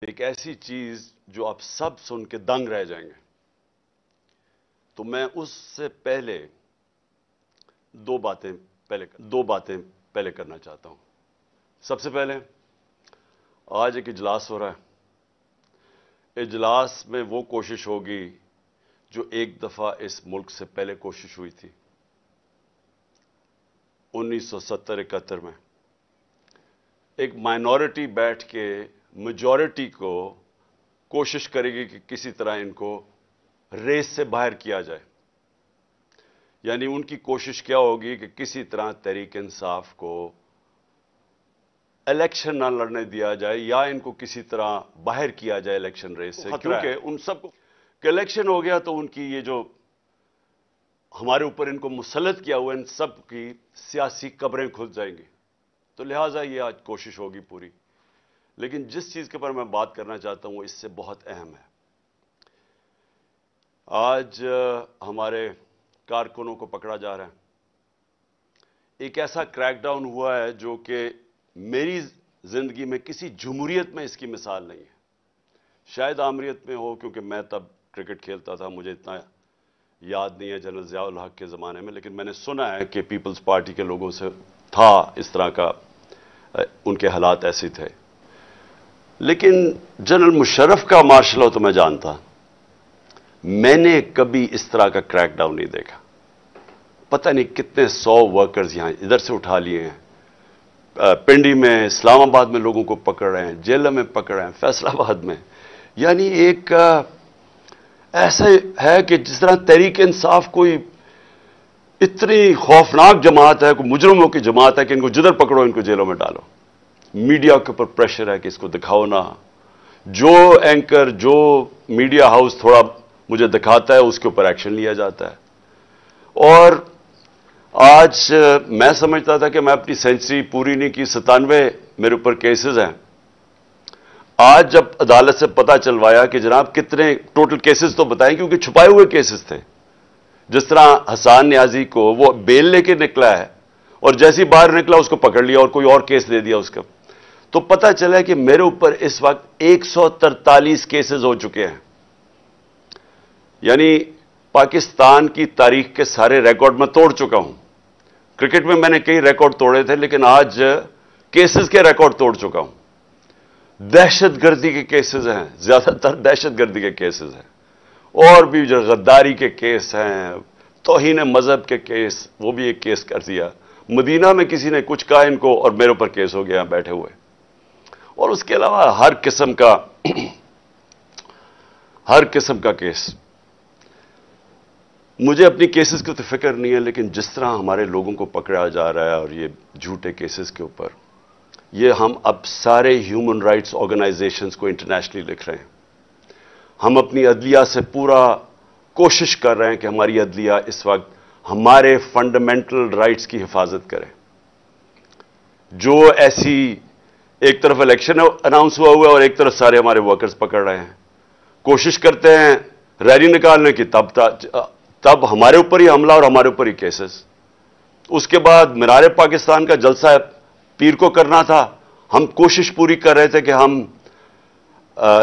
ایک ایسی چیز جو آپ سب سن کے دنگ رہ جائیں گے. تو میں اس سے پہلے دو باتیں پہلے کرنا چاہتا ہوں. سب سے پہلے آج ایک اجلاس ہو رہا ہے. اجلاس میں وہ کوشش ہوگی جو ایک دفعہ اس ملک سے پہلے کوشش ہوئی تھی 1970-71 میں. ایک مائنورٹی بیٹھ کے میجورٹی کو کوشش کرے گی کہ کسی طرح ان کو ریس سے باہر کیا جائے. یعنی ان کی کوشش کیا ہوگی کہ کسی طرح تحریک انصاف کو الیکشن نہ لڑنے دیا جائے یا ان کو کسی طرح باہر کیا جائے الیکشن ریس سے. کیونکہ ان سب کو کہ الیکشن ہو گیا تو ان کی یہ جو ہمارے اوپر ان کو مسلط کیا ہوا ان سب کی سیاسی قبریں کھل جائیں گی. تو لہٰذا یہ آج کوشش ہوگی پوری. لیکن جس چیز کے اوپر میں بات کرنا چاہتا ہوں وہ اس سے بہت اہم ہے. آج ہمارے کارکنوں کو پکڑا جا رہا ہے. ایک ایسا کریک ڈاؤن ہوا ہے جو کہ میری زندگی میں کسی جمہوریت میں اس کی مثال نہیں ہے. شاید آمریت میں ہو کیونکہ میں تب کرکٹ کھیلتا تھا, مجھے اتنا یاد نہیں ہے جنرل ضیاء الحق کے زمانے میں, لیکن میں نے سنا ہے کہ پیپلز پارٹی کے لوگوں سے تھا اس طرح کا, ان کے حالات ایسے تھے. لیکن جنرل مشرف کا مارشل لا تو میں جانتا, میں نے کبھی اس طرح کا کریک ڈاؤن نہیں دیکھا. پتہ نہیں کتنے 100 ورکرز یہاں ادھر سے اٹھا لیے ہیں, پنڈی میں, اسلام آباد میں لوگوں کو پکڑ رہے ہیں, جیلوں میں پکڑ رہے ہیں, فیصل آباد میں. یعنی ایک ایسا ہے کہ جس طرح تحریک انصاف کوئی اتنی خوفناک جماعت ہے, کوئی مجرموں کی جماعت ہے کہ ان کو جدھر پکڑو ان کو جیلوں میں ڈالو. میڈیا کے اوپر پریشر ہے کہ اس کو دکھاؤ نہ. جو اینکر, جو میڈیا ہاؤس تھوڑا مجھے دکھاتا ہے اس کے اوپر ایکشن لیا جاتا ہے. اور آج میں سمجھتا تھا کہ میں اپنی سینچری پوری نہیں کی, 97 میرے اوپر کیسز ہیں. آج جب عدالت سے پتہ چلوایا کہ جناب کتنے ٹوٹل کیسز تو بتائیں, کیونکہ چھپائے ہوئے کیسز تھے. جس طرح حسان نیازی کو وہ بیل لے کے نکلا ہے اور جیسی باہر نکلا اس کو پکڑ لیا اور کوئی اور کیس دے دیا اس کا. تو پتہ چلا کہ میرے اوپر اس وقت 143 کیسز ہو چکے ہیں. یعنی پاکستان کی تاریخ کے سارے ریکارڈ میں توڑ چکا ہوں. کرکٹ میں نے کئی ریکارڈ توڑے تھے, لیکن آج کیسز کے ریکارڈ توڑ چکا ہوں. دہشت گردی کے کیسز ہیں, زیادہ تر دہشت گردی کے کیسز ہیں, اور بھی جو غداری کے کیس ہیں, توہین مذہب کے کیس, وہ بھی ایک کیس کر دیا. مدینہ میں کسی نے کچھ کہا ان کو اور میرے اوپر کیس ہو گیا بیٹھے ہوئے. اور اس کے علاوہ ہر قسم کا کیس. مجھے اپنی کیسز کی تو فکر نہیں ہے, لیکن جس طرح ہمارے لوگوں کو پکڑا جا رہا ہے اور یہ جھوٹے کیسز کے اوپر, یہ ہم اب سارے ہیومن رائٹس آرگنائزیشنز کو انٹرنیشنلی لکھ رہے ہیں. ہم اپنی عدلیہ سے پورا کوشش کر رہے ہیں کہ ہماری عدلیہ اس وقت ہمارے فنڈامنٹل رائٹس کی حفاظت کرے. جو ایسی ایک طرف الیکشن اناؤنس ہوا ہے اور ایک طرف سارے ہمارے ورکرز پکڑ رہے ہیں, کوشش کرتے ہیں ریلی نکالنے کی, تب ہمارے اوپر ہی حملہ اور ہمارے اوپر ہی کیسز. اس کے بعد مینار پاکستان کا جلسہ پیر کو کرنا تھا, ہم کوشش پوری کر رہے تھے کہ ہم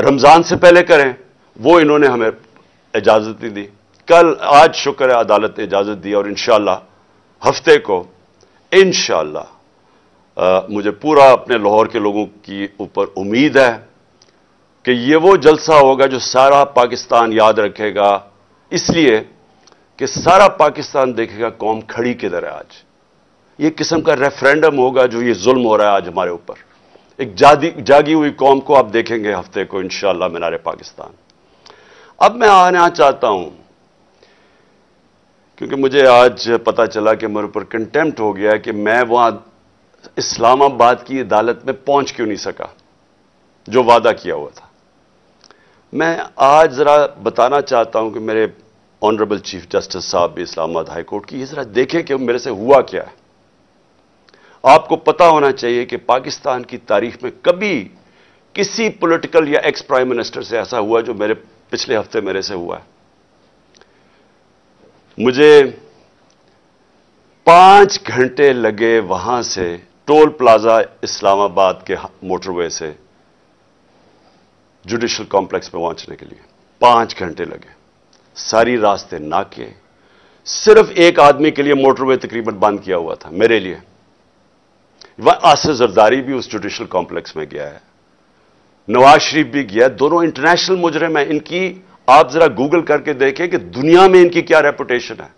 رمضان سے پہلے کریں, وہ انہوں نے ہمیں اجازت نہیں دی. آج شکر ہے عدالت نے اجازت دی اور انشاءاللہ ہفتے کو انشاءاللہ مجھے پورا اپنے لاہور کے لوگوں کی اوپر امید ہے کہ یہ وہ جلسہ ہوگا جو سارا پاکستان یاد رکھے گا, اس لیے کہ سارا پاکستان دیکھے گا قوم کھڑی کدھر ہے آج. یہ قسم کا ریفرینڈم ہوگا جو یہ ظلم ہو رہا ہے آج ہمارے اوپر. ایک جاگی ہوئی قوم کو آپ دیکھیں گے ہفتے کو انشاءاللہ مینار پاکستان. اب میں آنا چاہتا ہوں کیونکہ مجھے آج پتا چلا کہ میرے اوپر کنٹیمپٹ ہو گیا ہے کہ میں وہاں اسلام آباد کی عدالت میں پہنچ کیوں نہیں سکا جو وعدہ کیا ہوا تھا. میں آج ذرا بتانا چاہتا ہوں کہ میرے آنریبل چیف جسٹس صاحب بھی اسلام آباد ہائی کورٹ کی, یہ ذرا دیکھیں کہ میرے سے ہوا کیا ہے. آپ کو پتا ہونا چاہیے کہ پاکستان کی تاریخ میں کبھی کسی پولیٹیکل یا ایکس پرائم منسٹر سے ایسا ہوا جو پچھلے ہفتے میرے سے ہوا ہے. مجھے 5 گھنٹے لگے وہاں سے ٹول پلازا اسلام آباد کے موٹر وے سے जुडिशल कॉम्प्लेक्स में पहुंचने के लिए 5 घंटे लगे, सारी रास्ते नाके, सिर्फ एक आदमी के लिए मोटरवे तकरीबन बंद किया हुआ था, मेरे लिए। वह आसिफ जरदारी भी उस जुडिशल कॉम्प्लेक्स में गया है, नवाज शरीफ भी गया, दोनों इंटरनेशनल मुजरिम हैं। इनकी आप जरा गूगल करके देखें कि दुनिया में इनकी क्या रेपुटेशन है,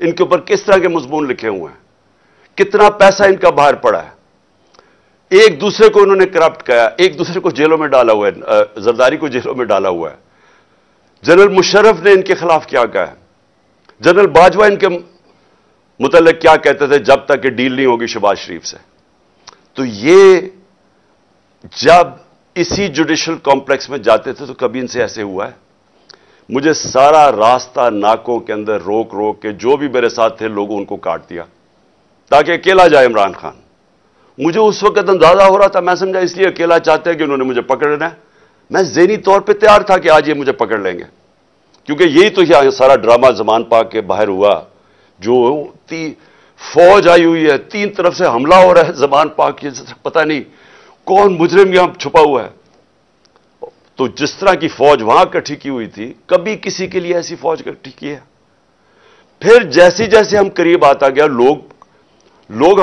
इनके ऊपर किस तरह के मजमून लिखे हुए हैं, कितना पैसा इनका बाहर पड़ा है। एक दूसरे को इन्होंने करप्ट किया, एक दूसरे को जेलों में डाला हुआ है, जरदारी को जेलों में डाला हुआ है। जनरल मुशर्रफ ने इनके खिलाफ क्या कहा है, जनरल बाजवा इनके मुतल्लिक क्या कहते थे, जब तक कि डील नहीं होगी शहबाज शरीफ से। तो ये जब इसी जुडिशल कॉम्प्लेक्स में जाते थे तो कभी इनसे ऐसे हुआ है? मुझे सारा रास्ता नाकों के अंदर रोक रोक के जो भी मेरे साथ थे लोगों उनको काट दिया ताकि अकेला जाए इमरान खान। मुझे उस वक्त अंदाजा हो रहा था, मैं समझा इसलिए अकेला चाहते हैं कि उन्होंने मुझे पकड़ना है। मैं ज़हनी तौर पे तैयार था कि आज ये मुझे पकड़ लेंगे, क्योंकि यही तो यहाँ सारा ड्रामा ज़मान पाक के बाहर हुआ, जो फौज आई हुई है, 3 तरफ से हमला हो रहा है ज़मान पाक के, पता नहीं कौन मुजरिम यहां छुपा हुआ है। तो जिस तरह की फौज वहां इकट्ठी की हुई थी, कभी किसी के लिए ऐसी फौज इकट्ठी की है? फिर जैसे जैसे हम करीब आता गया, लोग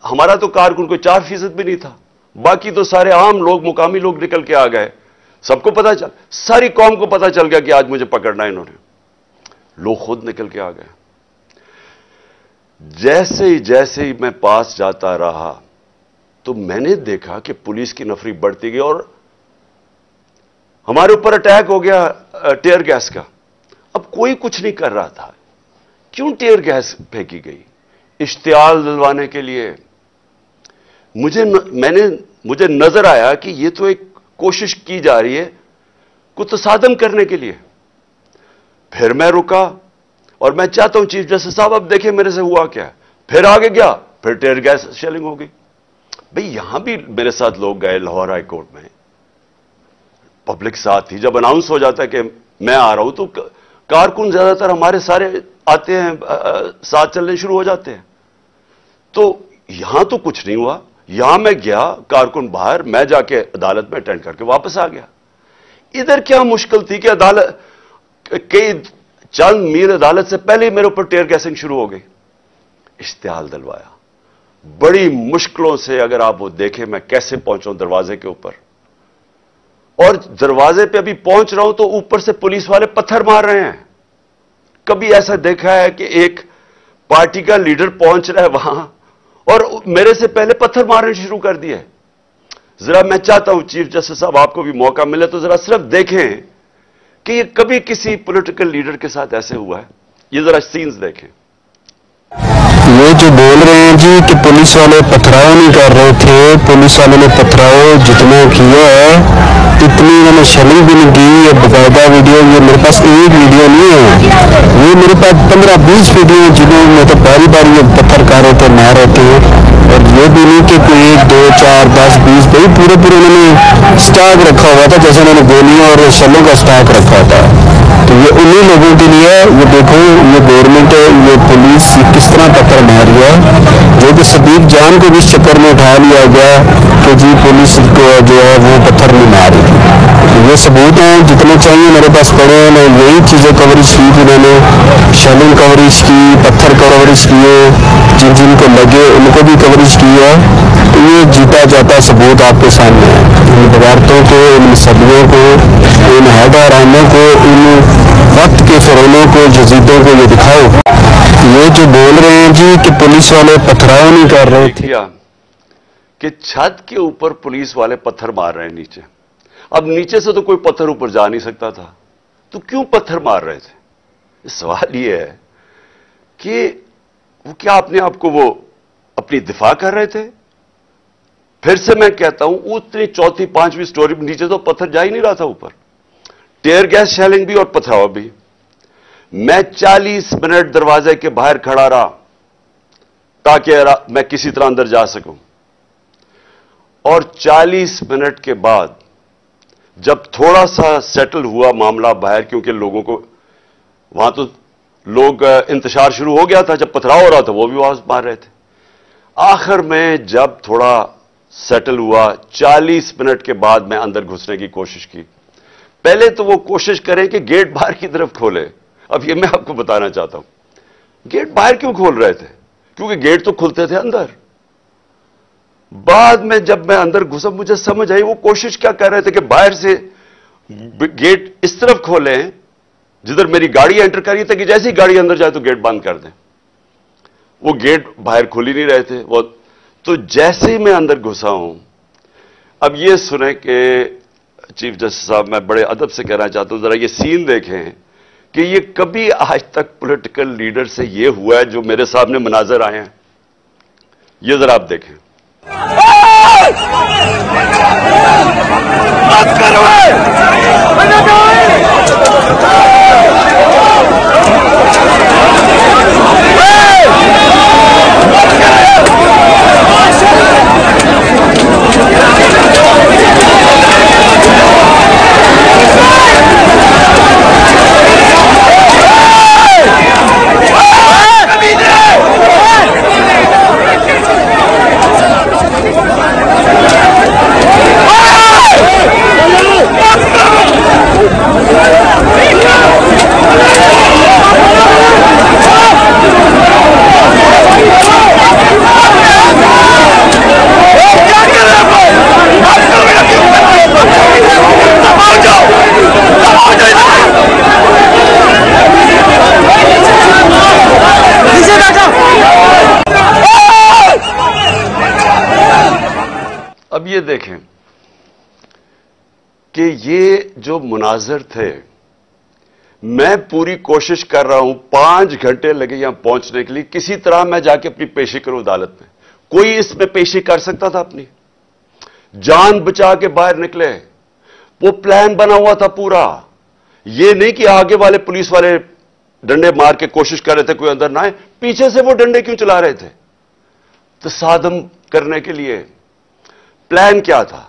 हमारा तो कारकुन कोई 4% भी नहीं था, बाकी तो सारे आम लोग, मुकामी लोग निकल के आ गए। सबको पता चल, सारी कौम को पता चल गया कि आज मुझे पकड़ना है इन्होंने। लोग खुद निकल के आ गए। जैसे जैसे मैं पास जाता रहा तो मैंने देखा कि पुलिस की नफरी बढ़ती गई और हमारे ऊपर अटैक हो गया टेयर गैस का। अब कोई कुछ नहीं कर रहा था, क्यों टेयर गैस फेंकी गई? इश्तियाल दिलवाने के लिए। मुझे नजर आया कि ये तो एक कोशिश की जा रही है कुछ तसादम करने के लिए। फिर मैं रुका और मैं चाहता हूं चीफ जस्टिस साहब अब देखें मेरे से हुआ क्या है। फिर आगे गया, फिर टेयर गैस शेलिंग हो गई। भाई यहां भी मेरे साथ लोग गए लाहौर हाई कोर्ट में, पब्लिक साथ थी। जब अनाउंस हो जाता है कि मैं आ रहा हूं तो कारकुन ज्यादातर हमारे सारे आते हैं, साथ चलने शुरू हो जाते हैं। तो यहां तो कुछ नहीं हुआ। यहां मैं गया, कारकुन बाहर, मैं जाके अदालत में अटेंड करके वापस आ गया। इधर क्या मुश्किल थी कि अदालत कई चंद मील अदालत से पहले ही मेरे ऊपर टेयर गैसिंग शुरू हो गई। इश्तियाल दिलवाया बड़ी मुश्किलों से। अगर आप वो देखें मैं कैसे पहुंचा दरवाजे के ऊपर, और दरवाजे पे अभी पहुंच रहा हूं तो ऊपर से पुलिस वाले पत्थर मार रहे हैं। कभी ऐसा देखा है कि एक पार्टी का लीडर पहुंच रहा है वहां और मेरे से पहले पत्थर मारने शुरू कर दिए? जरा मैं चाहता हूं चीफ जस्टिस साहब आपको भी मौका मिले तो जरा सिर्फ देखें कि ये कभी किसी पॉलिटिकल लीडर के साथ ऐसे हुआ है। ये जरा सीन्स देखें। ये जो बोल रहे हैं जी कि पुलिस वाले पथराव नहीं कर रहे थे, पुलिस वालों ने पथराव जितना किया है इतनी उन्होंने शर्मिंग भी नहीं की। ये बाकायदा वीडियो, ये मेरे पास एक वीडियो नहीं है, ये मेरे पास 15-20 वीडियो हैं जिन्होंने मतलब बारी बारी ये पत्थर खा रहे थे, मार रहे थे। और ये भी नहीं कि कोई 1, 2, 4, 10, 20 भाई पूरे उन्होंने स्टॉक रखा हुआ था, जैसे उन्होंने गोलियों और शलों का स्टॉक रखा था। तो ये उन्हीं लोगों के लिए, ये देखो ये गवर्नमेंट, ये पुलिस किस तरह पत्थर मार रही है, जो कि सदीक जान को भी इस चक्कर में उठा लिया गया कि जी पुलिस को जो है वो पत्थर नहीं मार रही थी। ये सबूत हैं जितने चाहिए मेरे पास पड़े हैं। मैं यही चीज़ें कवरेज की थी, मैंने शेलिंग कवरेज की, पत्थर कवरेज किए, जिन जिनको लगे उनको भी कवरेज किया। तो ये जीता जाता सबूत आपके सामने है। इन बगारतों को, इन सदियों को, इन हैदरानों को, इन वक्त के फिरौनों को, यजीदों को ये दिखाओ। ये जो बोल रहे हैं जी कि पुलिस वाले पथराव नहीं कर रहे थे, कि छत के ऊपर पुलिस वाले पत्थर मार रहे हैं नीचे। अब नीचे से तो कोई पत्थर ऊपर जा नहीं सकता था, तो क्यों पत्थर मार रहे थे? सवाल ये है कि वो क्या अपने आप को वो अपनी दिफा कर रहे थे? फिर से मैं कहता हूं उतनी 4th 5वीं स्टोरी में नीचे तो पत्थर जा ही नहीं रहा था, ऊपर टेयर गैस शेलिंग भी और पथराव भी। मैं 40 मिनट दरवाजे के बाहर खड़ा रहा ताकि मैं किसी तरह अंदर जा सकूं। और 40 मिनट के बाद जब थोड़ा सा सेटल हुआ मामला बाहर, क्योंकि लोगों को वहां तो लोग इंतशार शुरू हो गया था, जब पथराव हो रहा था वो भी आवाज मार रहे थे। आखिर में जब थोड़ा सेटल हुआ। 40 मिनट के बाद मैं अंदर घुसने की कोशिश की। पहले तो वो कोशिश करें कि गेट बाहर की तरफ खोले। अब ये मैं आपको बताना चाहता हूं, गेट बाहर क्यों खोल रहे थे? क्योंकि गेट तो खुलते थे अंदर। बाद में जब मैं अंदर घुसा, मुझे समझ आई वो कोशिश क्या कर रहे थे कि बाहर से गेट इस तरफ खोलें जिधर मेरी गाड़ी एंटर कर रही थी, कि जैसे ही गाड़ी अंदर जाए तो गेट बंद कर दें। वो गेट बाहर खुल ही नहीं रहे थे वो। तो जैसे ही मैं अंदर घुसा हूं, अब ये सुने कि चीफ जस्टिस साहब, मैं बड़े अदब से कहना चाहता हूं, जरा ये सीन देखें कि ये कभी आज तक पॉलिटिकल लीडर से ये हुआ है जो मेरे सामने मनाजर आए हैं। ये जरा आप देखें। अब ये देखें कि ये जो मुनाजिर थे, मैं पूरी कोशिश कर रहा हूं, 5 घंटे लगे यहां पहुंचने के लिए, किसी तरह मैं जाके अपनी पेशी करूं अदालत में। कोई इसमें पेशी कर सकता था अपनी? जान बचा के बाहर निकले। वो प्लान बना हुआ था पूरा। ये नहीं कि आगे वाले पुलिस वाले डंडे मार के कोशिश कर रहे थे कोई अंदर ना आए, पीछे से वो डंडे क्यों चला रहे थे? तसादम करने के लिए। प्लान क्या था?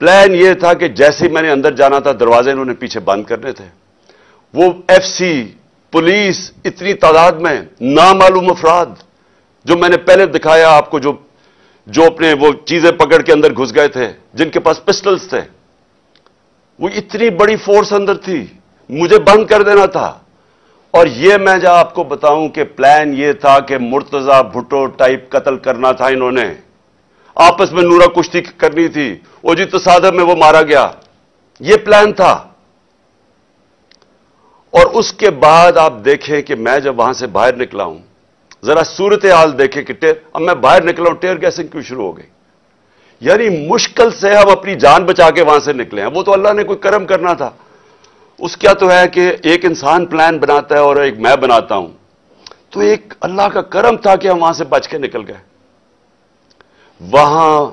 प्लान यह था कि जैसे ही मैंने अंदर जाना था, दरवाजे इन्होंने पीछे बंद करने थे। वो एफसी, पुलिस, इतनी तादाद में नामालूम अफराद जो मैंने पहले दिखाया आपको, जो अपने वो चीजें पकड़ के अंदर घुस गए थे, जिनके पास पिस्टल्स थे, वो इतनी बड़ी फोर्स अंदर थी, मुझे बंद कर देना था। और ये मैं जब आपको बताऊं कि प्लान ये था कि मुर्तजा भुट्टो टाइप कत्ल करना था इन्होंने, आपस में नूरा कुश्ती करनी थी, वो जी तसादम में वो मारा गया, ये प्लान था। और उसके बाद आप देखें कि मैं जब वहां से बाहर निकला हूं, जरा सूरत हाल देखें कि अब मैं बाहर निकला हूं, टेयर गैसिंग क्यों शुरू हो गई? यानी मुश्किल से हम अपनी जान बचा के वहां से निकले हैं। वो तो अल्लाह ने कोई करम करना था। उसका तो है कि एक इंसान प्लान बनाता है और एक मैं बनाता हूं, तो एक अल्लाह का करम था कि हम वहां से बच के निकल गए। वहां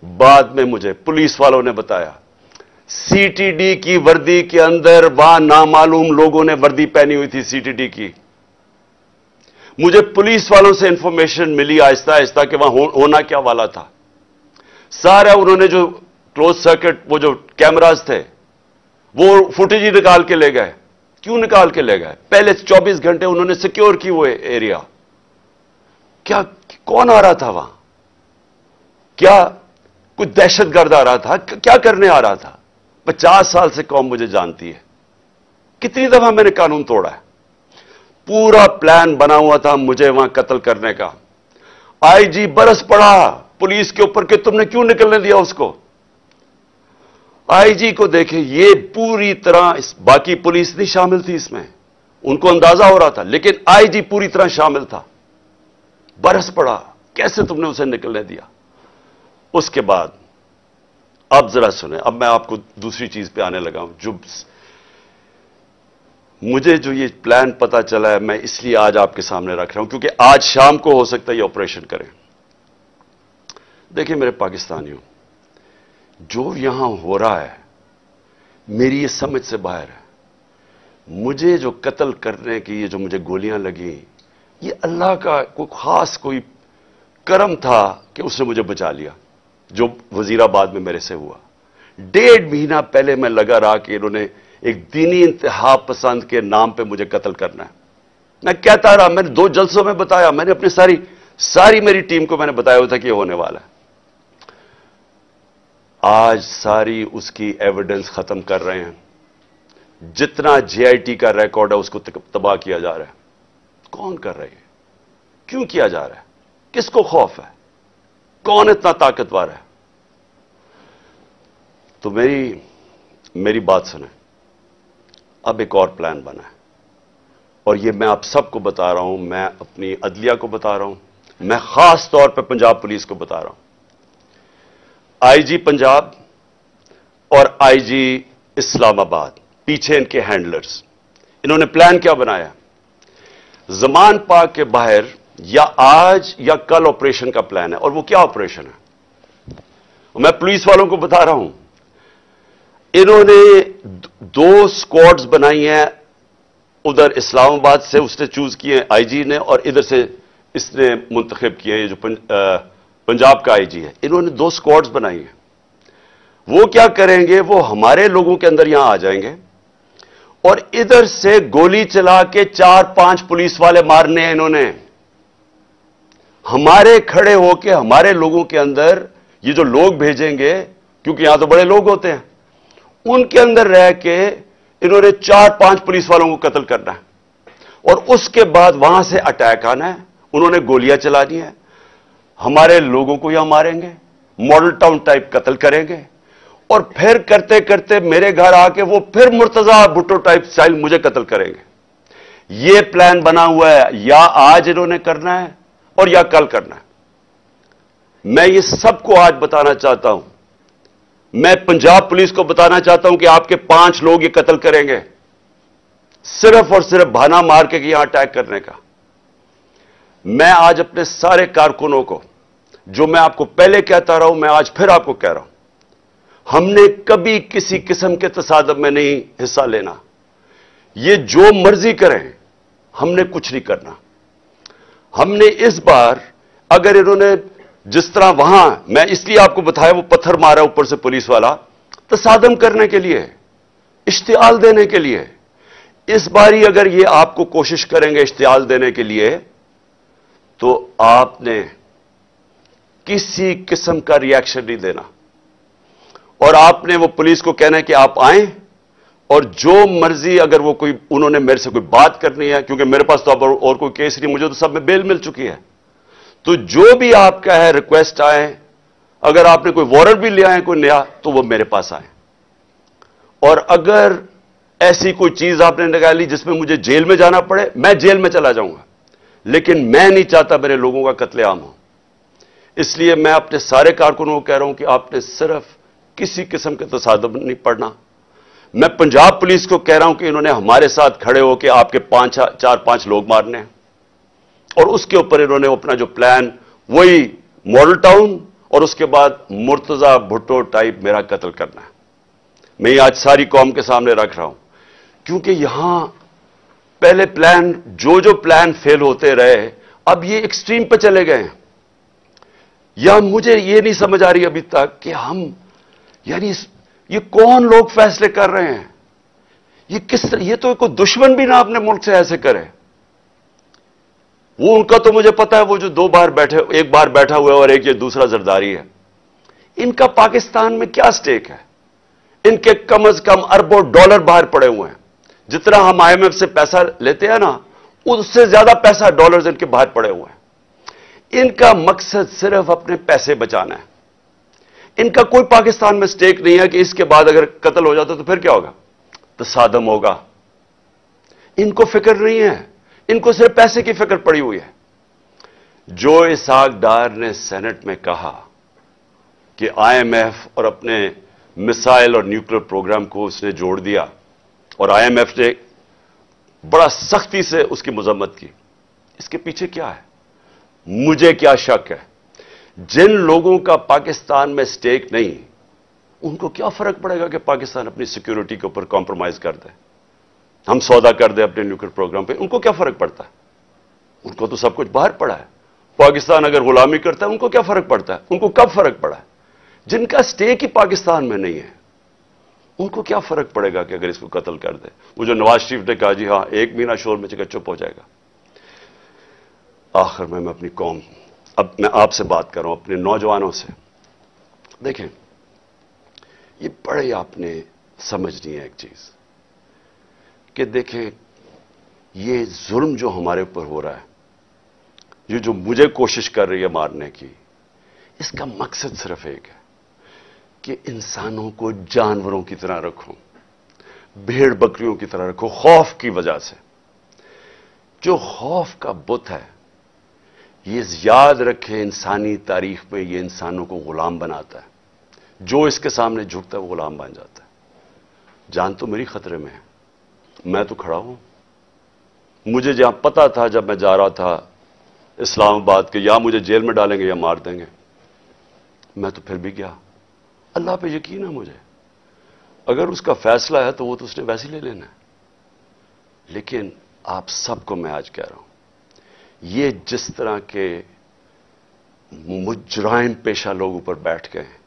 बाद में मुझे पुलिस वालों ने बताया, सीटीडी की वर्दी के अंदर वहां नामालूम लोगों ने वर्दी पहनी हुई थी सीटीडी की। मुझे पुलिस वालों से इंफॉर्मेशन मिली आहिस्ता आहिस्ता कि वहां होना क्या वाला था। सारा उन्होंने जो क्लोज सर्किट, वो जो कैमरास थे, वो फुटेज ही निकाल के ले गए। क्यों निकाल के ले गए? पहले 24 घंटे उन्होंने सिक्योर की वो एरिया। क्या कौन आ रहा था वहां? क्या कुछ दहशतगर्द आ रहा था? क्या करने आ रहा था? 50 साल से कौम मुझे जानती है, कितनी दफा मैंने कानून तोड़ा है। पूरा प्लान बना हुआ था मुझे वहां कत्ल करने का। आईजी बरस पड़ा पुलिस के ऊपर कि तुमने क्यों निकलने दिया उसको। आईजी को देखे, ये पूरी तरह, बाकी पुलिस नहीं शामिल थी इसमें, उनको अंदाजा हो रहा था, लेकिन आईजी पूरी तरह शामिल था। बरस पड़ा, कैसे तुमने उसे निकलने दिया? उसके बाद अब जरा सुने, अब मैं आपको दूसरी चीज पे आने लगा हूं। जो मुझे जो ये प्लान पता चला है, मैं इसलिए आज आपके सामने रख रहा हूं क्योंकि आज शाम को हो सकता है ये ऑपरेशन करें। देखिए मेरे पाकिस्तानियों, जो यहां हो रहा है मेरी ये समझ से बाहर है। मुझे जो कत्ल करने की ये जो मुझे गोलियां लगी, ये अल्लाह का कोई खास कोई करम था कि उसने मुझे बचा लिया। जो वजीराबाद में मेरे से हुआ, 1.5 महीना पहले मैं लगा रहा कि इन्होंने एक दीनी इंतहा पसंद के नाम पे मुझे कत्ल करना है। मैं कहता रहा, मैंने 2 जलसों में बताया, मैंने अपनी सारी मेरी टीम को मैंने बताया हुआ था कि ये होने वाला है। आज सारी उसकी एविडेंस खत्म कर रहे हैं। जितना जेआईटी का रिकॉर्ड है उसको तबाह किया जा रहा है। कौन कर रही है? क्यों किया जा रहा है? किसको खौफ है? कौन इतना ताकतवर है? तो मेरी बात सुने। अब एक और प्लान बना है और ये मैं आप सबको बता रहा हूं, मैं अपनी अदलिया को बता रहा हूं, मैं खास तौर पर पंजाब पुलिस को बता रहा हूं। आईजी पंजाब और आईजी इस्लामाबाद, पीछे इनके हैंडलर्स, इन्होंने प्लान क्या बनाया? ज़मान पाक के बाहर या आज या कल ऑपरेशन का प्लान है। और वो क्या ऑपरेशन है? मैं पुलिस वालों को बता रहा हूं, इन्होंने 2 स्क्वाड्स बनाई हैं। उधर इस्लामाबाद से उसने चूज किए आईजी ने, और इधर से इसने मुंतखब किए, ये जो पंजाब का आईजी है। इन्होंने 2 स्क्वाड्स बनाई हैं। वो क्या करेंगे? वो हमारे लोगों के अंदर यहां आ जाएंगे और इधर से गोली चला के 4-5 पुलिस वाले मारने हैं इन्होंने। हमारे खड़े होके हमारे लोगों के अंदर ये जो लोग भेजेंगे, क्योंकि यहां तो बड़े लोग होते हैं, उनके अंदर रह के इन्होंने 4-5 पुलिस वालों को कत्ल करना है और उसके बाद वहां से अटैक आना है। उन्होंने गोलियां चलानी है, हमारे लोगों को यहां मारेंगे, मॉडल टाउन टाइप कत्ल करेंगे और फिर करते करते मेरे घर आके वो फिर मुर्तजा भुट्टो टाइप स्टाइल मुझे कत्ल करेंगे। ये प्लान बना हुआ है, या आज इन्होंने करना है और या कल करना है। मैं ये सबको आज बताना चाहता हूं। मैं पंजाब पुलिस को बताना चाहता हूं कि आपके 5 लोग ये कत्ल करेंगे, सिर्फ और सिर्फ बहाना मार के यहां अटैक करने का। मैं आज अपने सारे कारकुनों को, जो मैं आपको पहले कहता रहा हूं, मैं आज फिर आपको कह रहा हूं, हमने कभी किसी किस्म के तसादम में नहीं हिस्सा लेना। ये जो मर्जी करें, हमने कुछ नहीं करना। हमने इस बार, अगर इन्होंने जिस तरह वहां, मैं इसलिए आपको बताया, वो पत्थर मारा ऊपर से पुलिस वाला, तसादम करने के लिए, इश्तियाल देने के लिए। इस बारी अगर ये आपको कोशिश करेंगे इश्तियाल देने के लिए, तो आपने किसी किस्म का रिएक्शन नहीं देना और आपने वो पुलिस को कहना है कि आप आए और जो मर्जी, अगर वो कोई, उन्होंने मेरे से कोई बात करनी है, क्योंकि मेरे पास तो अब और कोई केस नहीं, मुझे तो सब में बेल मिल चुकी है, तो जो भी आपका है रिक्वेस्ट आए, अगर आपने कोई वारंट भी ले आए कोई नया, तो वो मेरे पास आए। और अगर ऐसी कोई चीज आपने निकाली जिसमें मुझे जेल में जाना पड़े, मैं जेल में चला जाऊंगा, लेकिन मैं नहीं चाहता मेरे लोगों का कत्लेआम हो। इसलिए मैं अपने सारे कारकुनों को कह रहा हूं कि आपने सिर्फ किसी किस्म के तसादम नहीं पड़ना। मैं पंजाब पुलिस को कह रहा हूं कि इन्होंने हमारे साथ खड़े होकर आपके 4-5 लोग मारने हैं और उसके ऊपर इन्होंने अपना जो प्लान, वही मॉडल टाउन और उसके बाद मुर्तजा भुट्टो टाइप मेरा कत्ल करना है। मैं ये आज सारी कौम के सामने रख रहा हूं, क्योंकि यहां पहले प्लान, जो प्लान फेल होते रहे, अब ये एक्सट्रीम पे चले गए हैं। या मुझे ये नहीं समझ आ रही अभी तक कि हम, यानी ये कौन लोग फैसले कर रहे हैं? ये किस तरह, ये तो कोई दुश्मन भी ना अपने मुल्क से ऐसे करे। वो उनका तो मुझे पता है, वो जो 2 बार बैठे, एक बार बैठा हुआ है और एक ये दूसरा जरदारी है। इनका पाकिस्तान में क्या स्टेक है? इनके कम से कम अरबों डॉलर बाहर पड़े हुए हैं। जितना हम IMF से पैसा लेते हैं ना, उससे ज्यादा पैसा डॉलर्स इनके बाहर पड़े हुए हैं। इनका मकसद सिर्फ अपने पैसे बचाना है। इनका कोई पाकिस्तान में स्टेक नहीं है कि इसके बाद अगर कत्ल हो जाता तो फिर क्या होगा, तसादम होगा। इनको फिक्र नहीं है, इनको सिर्फ पैसे की फिक्र पड़ी हुई है। जो इसहाक डार ने सेनेट में कहा कि IMF और अपने मिसाइल और न्यूक्लियर प्रोग्राम को उसने जोड़ दिया और IMF ने बड़ा सख्ती से उसकी मजम्मत की, इसके पीछे क्या है? मुझे क्या शक है, जिन लोगों का पाकिस्तान में स्टेक नहीं, उनको क्या फर्क पड़ेगा कि पाकिस्तान अपनी सिक्योरिटी के ऊपर कॉम्प्रोमाइज कर दे, हम सौदा कर दे अपने न्यूक्लियर प्रोग्राम पे? उनको क्या फर्क पड़ता है? उनको तो सब कुछ बाहर पड़ा है। पाकिस्तान अगर गुलामी करता है, उनको क्या फर्क पड़ता है? उनको कब फर्क पड़ा है? जिनका स्टेक ही पाकिस्तान में नहीं है, उनको क्या फर्क पड़ेगा कि अगर इसको कत्ल कर दे? वो जो नवाज शरीफ ने कहा, जी हां, 1 महीना शोर में चुप हो जाएगा। आखिर में मैं अपनी कौम, अब मैं आपसे बात कर रहा हूं, अपने नौजवानों से। देखें, یہ بڑے آپ نے سمجھنی ہے ایک چیز کہ دیکھیں یہ ظلم جو ہمارے اوپر ہو رہا ہے، یہ جو مجھے کوشش کر رہی ہے مارنے کی، اس کا مقصد صرف ایک ہے کہ انسانوں کو جانوروں کی طرح رکھو، بھیڑ بکریوں کی طرح رکھو، خوف کی وجہ سے۔ جو خوف کا بت ہے، یہ یاد رکھے انسانی تاریخ میں یہ انسانوں کو غلام بناتا ہے۔ جو اس کے سامنے جھکتا ہے وہ غلام بن جاتا ہے۔ جان تو میری خطرے میں ہے، میں تو کھڑا ہوں۔ مجھے جہاں پتا تھا جب میں جا رہا تھا اسلام آباد کے، یا مجھے جیل میں ڈالیں گے یا مار دیں گے، میں تو پھر بھی گیا۔ اللہ پہ یقین ہے مجھے، اگر اس کا فیصلہ ہے تو وہ تو اس نے ویسے لے لینا ہے۔ لیکن آپ سب کو میں آج کہہ رہا ہوں، یہ جس طرح کے مجرم پیشہ لوگ اوپر بیٹھ گئے ہیں،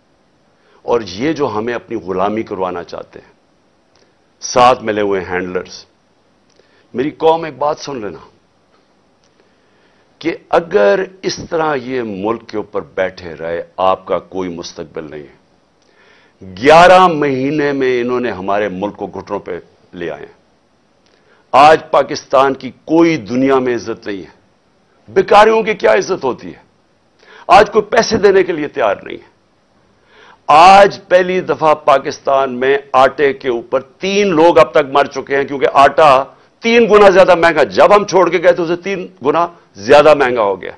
اور یہ جو ہمیں اپنی غلامی کروانا چاہتے ہیں، ساتھ ملے ہوئے ہینڈلرز، میری قوم ایک بات سن لینا کہ اگر اس طرح یہ ملک کے اوپر بیٹھے رہے، آپ کا کوئی مستقبل نہیں ہے۔ 11 مہینے میں انہوں نے ہمارے ملک کو گھٹنوں پہ لے آئے ہیں۔ آج پاکستان کی کوئی دنیا میں عزت نہیں ہے۔ بیکاریوں کی کیا عزت ہوتی ہے؟ آج کوئی پیسے دینے کے لیے تیار نہیں ہے۔ آج پہلی دفعہ پاکستان میں آٹے کے اوپر 3 لوگ اب تک مر چکے ہیں، کیونکہ آٹا 3 گنا زیادہ مہنگا، جب ہم چھوڑ کے گئے تو اسے 3 گنا زیادہ مہنگا ہو گیا۔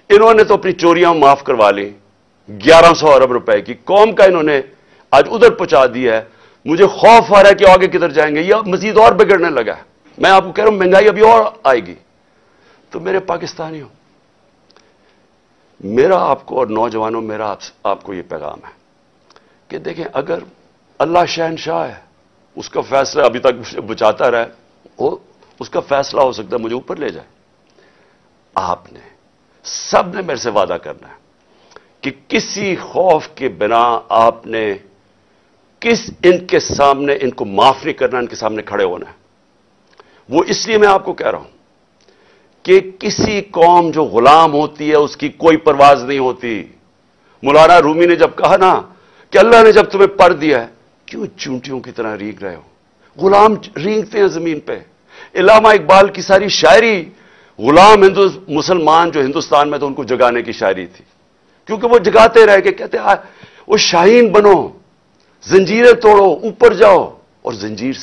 انہوں نے تو اپنی چوریاں معاف کروا لی، 1100 ارب روپے کی قوم کا انہوں نے آج ادھر پہنچا دیا ہے۔ مجھے خوف آ رہا ہے کہ آگے کدھر جائیں گے، یہ مزید اور بگڑنے لگا ہے۔ میں آپ کو کہہ رہا ہوں مہنگائی ابھی اور آئے گی۔ تو میرے پاکستانیوں، میرا آپ کو اور نوجوانوں، میرا آپ کو یہ پیغام ہے کہ دیکھیں، اگر اللہ شہنشاہ ہے، اس کا فیصلہ ابھی تک مجھے بچاتا رہے، اس کا فیصلہ ہو سکتا ہے مجھے اوپر لے جائے۔ آپ نے سب نے میرے سے وعدہ کرنا ہے کہ کسی خوف کے بنا آپ نے ان کے سامنے، ان کو معاف نہیں کرنا، ان کے سامنے کھڑے ہونا ہے۔ وہ اس لیے میں آپ کو کہہ رہا ہوں کہ کسی قوم جو غلام ہوتی ہے اس کی کوئی پرواز نہیں ہوتی۔ مولانا رومی نے جب کہا نا کہ اللہ نے جب تمہیں پر دیا ہے، کیوں چونٹیوں کی طرح رینگ رہے ہو؟ غلام رینگتے ہیں زمین پہ۔ علامہ اقبال کی ساری شاعری غلام مسلمان جو ہندوستان میں تو ان کو جگانے کی شاعری تھی، کیونکہ وہ جگاتے رہ کے کہتے وہ شاہین بنو، زنجیریں توڑو، اوپر جاؤ۔ اور زنجیر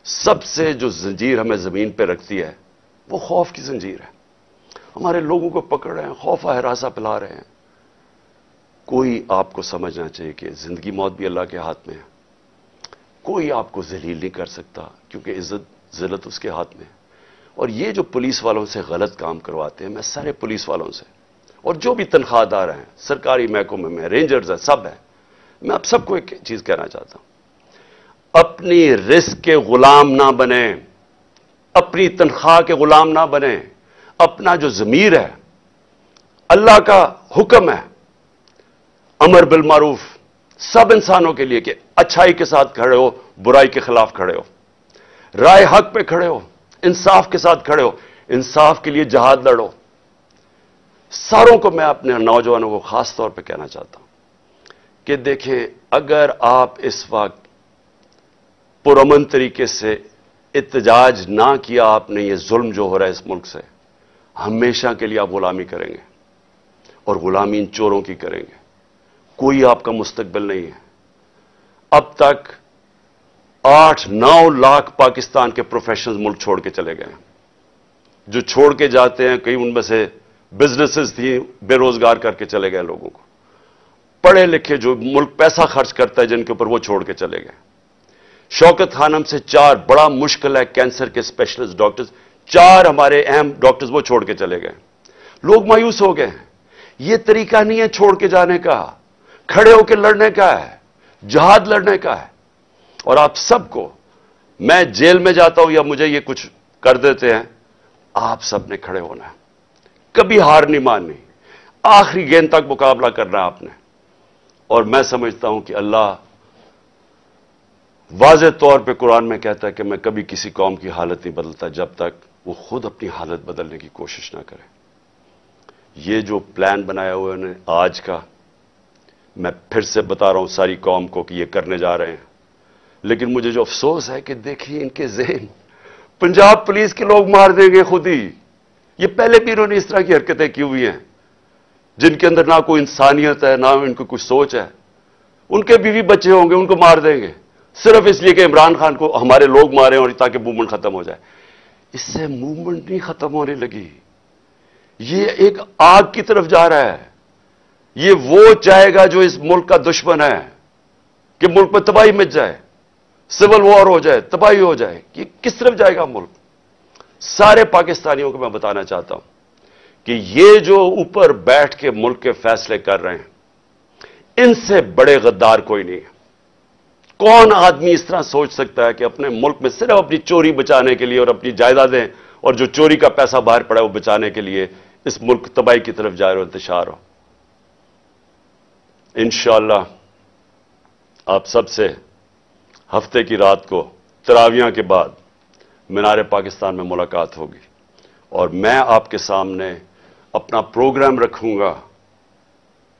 سب سے جو زنجیر ہمیں زمین پہ رکھتی ہے وہ خوف کی زنجیر ہے۔ ہمارے لوگوں کو پکڑ رہے ہیں، خوف ہراساں پلا رہے ہیں۔ کوئی آپ کو سمجھنا چاہیے کہ زندگی موت بھی اللہ کے ہاتھ میں ہے۔ کوئی آپ کو ذلیل نہیں کر سکتا، کیونکہ عزت ذلت اس کے ہاتھ میں ہے۔ اور یہ جو پولیس والوں سے غلط کام کرواتے ہیں، میں سارے پولیس والوں سے، اور جو بھی تنخواہ دار ہیں، سرکاری محکمے میں رینجرز ہیں، سب ہیں، میں آپ سب کو ایک چیز کہنا چاہتا ہوں، اپنی رزق کے غلام نہ بنیں، اپنی تنخواہ کے غلام نہ بنیں۔ اپنا جو ضمیر ہے، اللہ کا حکم ہے امر بالمعروف سب انسانوں کے لیے کہ اچھائی کے ساتھ کھڑے ہو، برائی کے خلاف کھڑے ہو، رائے حق پہ کھڑے ہو، انصاف کے ساتھ کھڑے ہو، انصاف کے لیے جہاد لڑو۔ ساروں کو میں اپنے نوجوانوں کو خاص طور پہ کہنا چاہتا ہوں کہ دیکھیں، اگر آپ اس وقت پرامن طریقے سے احتجاج نہ کیا آپ نے، یہ ظلم جو ہو رہا ہے اس ملک سے، ہمیشہ کے لیے آپ غلامی کریں گے، اور غلامی ان چوروں کی کریں گے۔ کوئی آپ کا مستقبل نہیں ہے۔ اب تک 8-9 لاکھ پاکستان کے پروفیشنلز ملک چھوڑ کے چلے گئے ہیں۔ جو چھوڑ کے جاتے ہیں، کئی ان میں سے بزنسز تھی، بے روزگار کر کے چلے گئے لوگوں کو۔ پڑھے لکھے جو ملک پیسہ خرچ کرتا ہے جن کے اوپر، وہ چھوڑ کے چلے گئے۔ شوکت خانم سے 4 بڑا مشکل ہے کینسر کے اسپیشلسٹ ڈاکٹرز، 4 ہمارے اہم ڈاکٹرز وہ چھوڑ کے چلے گئے۔ لوگ مایوس ہو گئے ہیں۔ یہ طریقہ نہیں ہے چھوڑ کے جانے کا، کھڑے ہو کے لڑنے کا ہے، جہاد لڑنے کا ہے۔ اور آپ سب کو، میں جیل میں جاتا ہوں یا مجھے یہ کچھ کر دیتے ہیں، آپ سب نے کھڑے ہونا ہے، کبھی ہار نہیں ماننی، آخری گیند تک مقابلہ کرنا ہے آپ نے۔ اور میں سمجھتا ہوں کہ اللہ واضح طور پہ قرآن میں کہتا ہے کہ میں کبھی کسی قوم کی حالت نہیں بدلتا جب تک وہ خود اپنی حالت بدلنے کی کوشش نہ کرے۔ یہ جو پلان بنایا ہوا ہے آج کا، मैं फिर से बता रहा हूं सारी कौम को कि ये करने जा रहे हैं। लेकिन मुझे जो अफसोस है कि देखिए इनके ज़हन, पंजाब पुलिस के लोग मार देंगे खुद ही। ये पहले भी इन्होंने इस तरह की हरकतें की हुई हैं, जिनके अंदर ना कोई इंसानियत है, ना इनको कुछ सोच है। उनके बीवी बच्चे होंगे, उनको मार देंगे सिर्फ इसलिए कि इमरान खान को हमारे लोग मारे और ताकि मूवमेंट खत्म हो जाए। इससे मूवमेंट नहीं खत्म होने लगी, ये एक आग की तरफ जा रहा है। ये वो चाहेगा जो इस मुल्क का दुश्मन है कि मुल्क में तबाही मच जाए, सिविल वॉर हो जाए, तबाही हो जाए। ये किस तरफ जाएगा मुल्क? सारे पाकिस्तानियों को मैं बताना चाहता हूं कि ये जो ऊपर बैठ के मुल्क के फैसले कर रहे हैं, इनसे बड़े गद्दार कोई नहीं है। कौन आदमी इस तरह सोच सकता है कि अपने मुल्क में सिर्फ अपनी चोरी बचाने के लिए और अपनी जायदादें और जो चोरी का पैसा बाहर पड़ा है वो बचाने के लिए इस मुल्क तबाही की तरफ जा रहे हो, इंतशार हो। इंशाअल्लाह आप सबसे हफ्ते की रात को तरावियां के बाद मीनार पाकिस्तान में मुलाकात होगी और मैं आपके सामने अपना प्रोग्राम रखूंगा।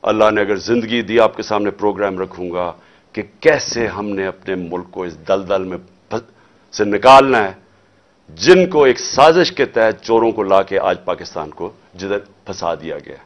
अल्लाह ने अगर जिंदगी दी, आपके सामने प्रोग्राम रखूंगा कि कैसे हमने अपने मुल्क को इस दलदल में से निकालना है, जिनको एक साजिश के तहत चोरों को लाके आज पाकिस्तान को जिधर फंसा दिया गया।